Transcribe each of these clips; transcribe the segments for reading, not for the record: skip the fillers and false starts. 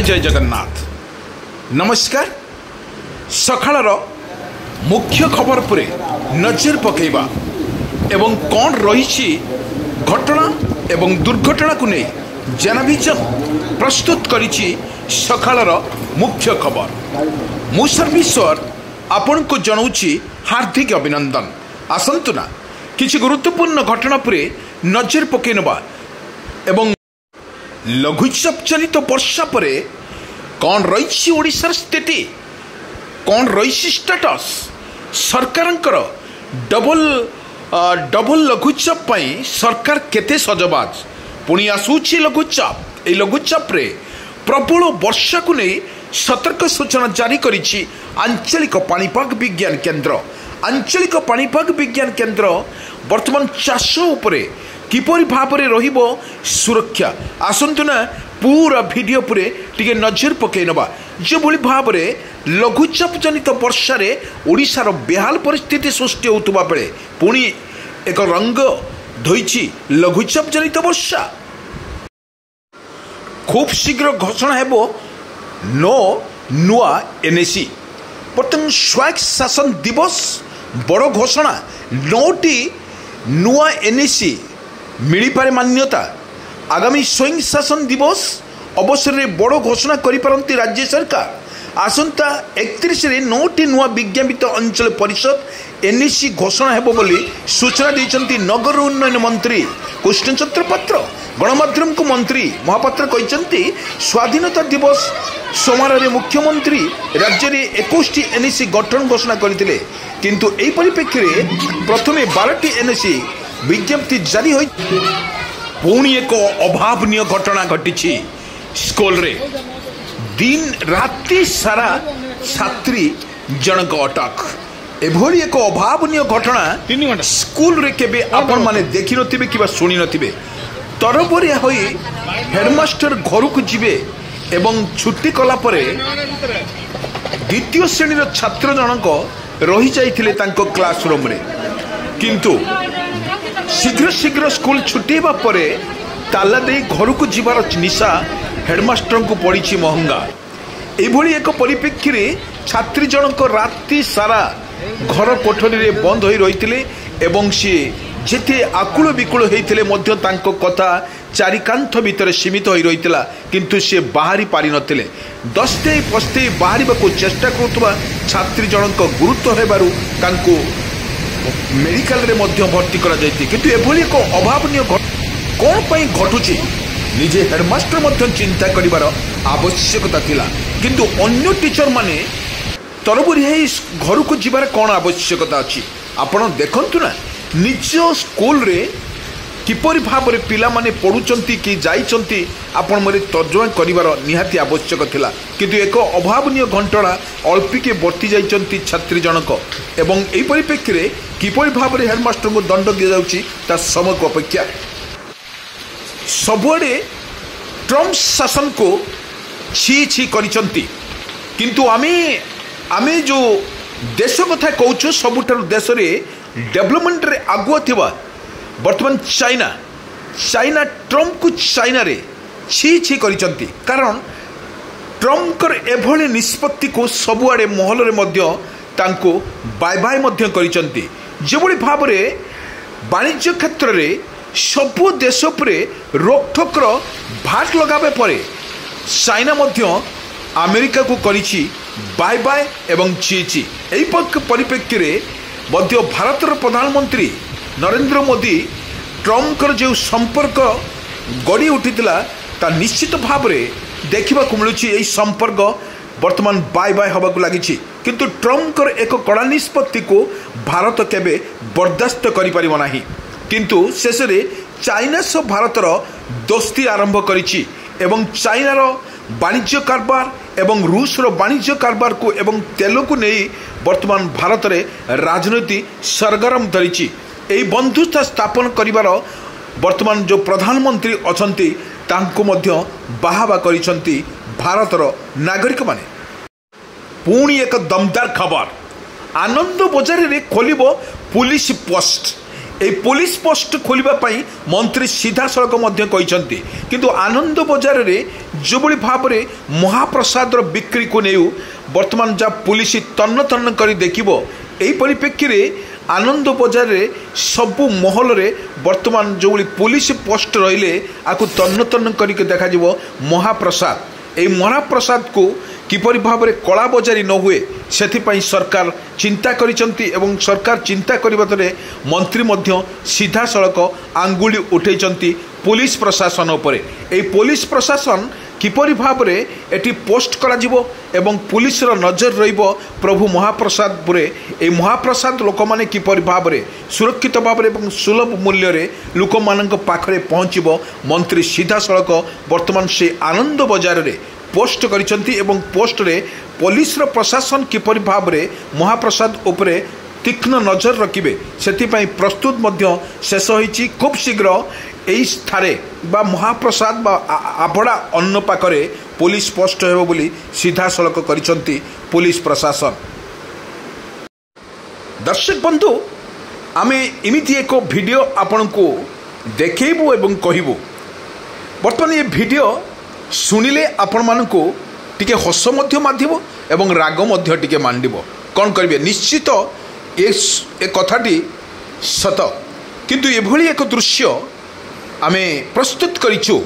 जय जगन्नाथ। नमस्कार। सकाळर मुख्य खबर पर नजर पकेबा एवं कौन रही घटना एवं दुर्घटना को नहीं जनविजन प्रस्तुत करिछि सकाळर मुख्य खबर। मु सर्वेश्वर आपण को जनाऊछि हार्दिक अभिनंदन। आसंतु ना किछि गुरुत्वपूर्ण घटना पर नजर पकेनबा एवं लघुचाप चलित वर्षा पर कौन रही ओडिशार स्थिति, कौन रही स्टेटस, सरकार डबल लघुचाप पाई सरकार केते सजबाज, पुणी आसूची लघुचाप। ए लघुचाप रे प्रबल वर्षा को नहीं सतर्क सूचना जारी करिछि आंचलिक पाणीपाग विज्ञान केन्द्र। आंचलिक पाणीपाग विज्ञान केन्द्र वर्तमान चाष उपरे किपरि भाବରେ रहिबो सुरक्षा। आसंतु ना पूरा वीडियो पुरे टिके नजर पकई नबा जो भली भाବରେ लघुचाप जनित वर्षा रे ओडिशार बेहाल परिस्थिति सृष्टि होतुबा बेले पुणी एक रंग धोइछि लघुचाप जनित वर्षा। खूब शीघ्र घोषणा हेबो नो नुआ एनएसी। बर्तमान स्वायत्त शासन दिवस बड़ घोषणा, नोटी नुआ एनएसी मिली पारे मान्यता। आगामी स्वयं शासन दिवस अवसर में बड़ घोषणा करिपारंती राज्य सरकार। आसंता 31 रे 9टी नुआ विज्ञापित अंचल परिषद एनएसी घोषणा हेबो बोली सूचना दैछंती नगर उन्नयन मंत्री कृष्णचंद्र पात्र। गणमाध्यम को मंत्री महापात्र कहते स्वाधीनता दिवस समारोह में मुख्यमंत्री राज्य में 21टी एनएसी गठन घोषणा करथिले, किंतु एही परिप्रेक्षी में प्रथमे 12टी एनएसी विज्ञप्ति जारी हो। पुणी एक अभावनीय घटना घटी स्कूल रे दिन राति सारा छात्री जनक अटक। एभली एक अभावनीय घटना स्कूल रे केबे आपण माने देखि नथिबे किबा सुनी नथिबे। तरबरिया होई हेडमास्टर घर को जीवे एवं छुट्टी कला परे द्वितीय श्रेणी छात्र जनक रही जाइथिले तांको क्लासरूम रे, किंतु शीघ्र शीघ्र स्कूल छुट्टी परे ताला दे घर को जीवार निशा हेडमास्टर को पड़ी महंगा। एभली एक परिप्रेक्षी में छात्री जनक राति सारा घर कोठरी रे बंद हो रही एवं सी जेते आकुल विकुल होते मध्य तांको कथा चारिकांथ भितर सीमित हो रही, किंतु सी बाहरी पारि नथिले। दस्ते पस्ते बाहर को चेष्टा करुवा छात्री जनक गुरुत्व हेबारु तांको मेडिकल रे मध्य भर्ती करा जायति, किंतु एभली एक अभावनीय कौन पई घटुची निजे हेडमास्टर मध्य चिंता करिवार आवश्यकता थिला, किंतु अन्य टीचर माने तरबुरी घर को जीवार कौन आवश्यकता अच्छी। आपण देखंतु ना निज स्कूल रे किपरि भाव रे पिला माने पढुचंती कि जाइचंती आपण मरे तर्जमा करिवार निहाती आवश्यक थिला, किंतु एक अभावनीय घटना अल्पिके बर्ती जाइचंती छात्री जनक एवं एही परिप्रेक्षी रे किपरि भाव रे हेडमास्टर को दंड दिया जाउची ता समय को अपेक्षा। सबुआडे ट्रम्प शासन को छी छी करिचंती, किंतु आमे जो देश कथा कहूँ सबुठार देश रे डेवलपमेंट रे आगुआ थिबा वर्तमान चाइना ट्रम्प को चाइना रे छी छी करिचंती, कारण ट्रम्प कर एभली निष्पत्ति को सबुआडे महल रे मध्य तांको बाय बाय मध्य करिचंती। जेभली भाव रे वाणिज्य क्षेत्र रे सबु देश पर रोकठोकर भाट लगाबे परे चाइना मध्य अमेरिका को करिछि बाय बाय एवं छी छी। एही परिप्रेक्षी रे मध्य भारतर प्रधानमंत्री नरेंद्र मोदी ट्रम्प जो संपर्क गढ़ी उठीला ता निश्चित भाव में देखा मिलूँ। यही संपर्क वर्तमान बाय बाय हवा को लगी, किंतु ट्रम्प एक कड़ा निष्पत्ति को भारत केबे बर्दाश्त करि परिबो नाही, किंतु शेष रे चाइना सह भारतर दोस्ती आरंभ करिछि एवं चाइनार वाणिज्य कारबार एवं रूसर वाणिज्य कारबार को एवं तेल को नहीं वर्तमान भारत रे राजनीति सरगरम धरिछि। एही बंधुता स्थापन करिवार वर्तमान जो प्रधानमंत्री अछंती तांको मध्य बाहाबा करिसंती भारतर नागरिक माने। पुणी एक दमदार खबर, आनंद बजार रे खोलिबो पुलिस पोस्ट। এই पुलिस पोस्ट खोलिबा पई मंत्री सीधा सड़क किंतु आनंद बजार रे जोबली भाव में महाप्रसाद बिक्री को नहीं वर्तमान जहाँ पुलिस तन्न तन्न कर देखिबो एही परिप्रेक्षी रे आनंद बजार रे सबु महल रे वर्तमान जो पुलिस पोस्ट रहिले आकु तन्न तन्न करके देखा जिवो महाप्रसाद। एही महाप्रसाद को किपरि भाव में कला बजारी न हुए से सरकार चिंता करिसंती एवं सरकार चिंता करिबातरे मंत्री मध्य सीधा सड़क आंगुली उठेइचंती पुलिस प्रशासन उपरे। एही पुलिस प्रशासन किपरि भाव में एटी पोस्ट करा जिवो एवं पुलिस रो नजर रहिबो प्रभु महाप्रसाद पुरे। एही महाप्रसाद लोक माने किपरि भाव में सुरक्षित भाव में एवं सुलभ मूल्य रे लोक मानक पाखरे पहुंचीबो मंत्री सीधा सड़क वर्तमान से आनंद बजार रे पोस्ट करिसंती एवं पोस्ट रे पुलिस रो प्रशासन किपरि भाव में महाप्रसाद उपरे तीक्ष्ण नजर रखिबे सेतिपई प्रस्तुत मध्य शेष होईची। खूब शीघ्र एई स्थारे बा महाप्रसाद बा आभड़ा अन्न पाखरे पुलिस पोस्ट हेबो बोली सीधा सड़क करिसंती पुलिस प्रशासन। दर्शक बंधु आमे इमिति एक वीडियो आपनकु देखेबु एवं कहिबु। वर्तमान ये वीडियो शुणिले आपण मानकु टिके हस मध्य माध्यम एवं राग मध्य टिके मांडिबो कौन करिवे निश्चित ए कथाटी सत किंतु एभली एक दृश्य आमे प्रस्तुत करिछु।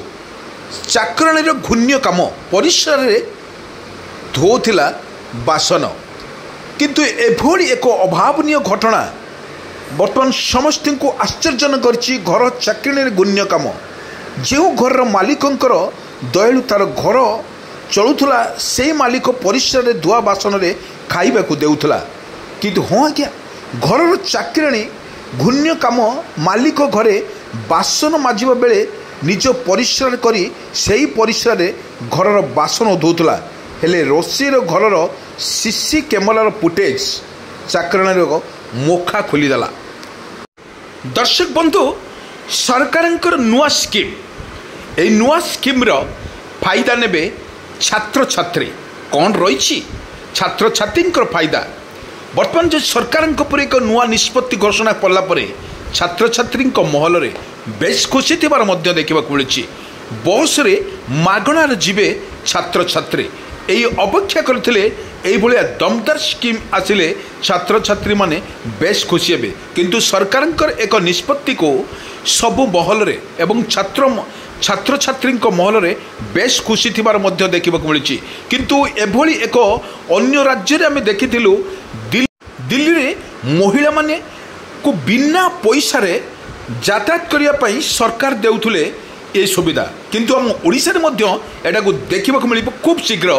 चाकरणीर घून्य काम परिसर रे धोथिला बासन किंतु एभली एक अभावनीय घटना वर्तमान समस्त को आश्चर्यजन करछि। घर चाकरणीर घून्य काम जो घर मालिकंकर दयालु तार घर चलुला से मालिक परिसर रे धुआ बासन रे खाइबा को देउथला किंतु हाँ आज्ञा घर चाकराणी घून्य काम मालिक घरे बासन माजिबा बेले निज परिसर करी सेही परिसर रे घरर बासन धोउथला हेले रोषेर घरर सीसी कैमरार फुटेज चाकराणी मुखा खोलीदेला। दर्शक बंधु सरकार नुआ स्कीम ए नुआ स्कीम रो फायदा नेबे छात्र छात्री कौन रही छात्र छात्री फायदा वर्तमान जो सरकार एक नुआ निष्पत्ति घोषणा कला छात्र छात्री महल में बेस खुशी थिबार मध्य देखा मिली। बस रे मागणार जीवे छात्र छात्री यही अपेक्षा करथिले एभलिया दमदार स्कीम आसिले छात्र छात्री माने बेस खुशी हेबे किंतु सरकार एक निष्पत्ति को सबु महल रे एवं छात्र छात्री महल में बेस खुशी थिबार मध्य देखा मिली। किंतु एभली एक अन्य राज्य रे आमे देखिथिलु दिल्ली रे महिला माने को बिना पैसा रे यातायात करिया पई सरकार देउथुले ए सुविधा किंतु हम ओडिसा रे मध्य एटा को देखिबा को मिलिबो। खूब शीघ्र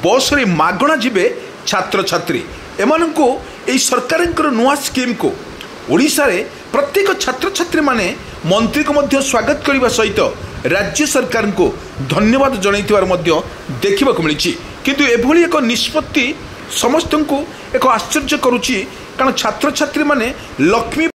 बस रे मागणा जीवे छात्र छात्री एमानंको ए सरकारंकर नुआ स्कीम को ओडिसा रे प्रत्येक छात्र छात्री माने मंत्री को मध्य स्वागत करने सहित राज्य सरकार को धन्यवाद जनाइथिबार मध्य देखिबा को मिली। किंतु एभली एक निष्पत्ति समस्त को एक आश्चर्य करुच्ची कारण छात्र छात्री माने लक्ष्मी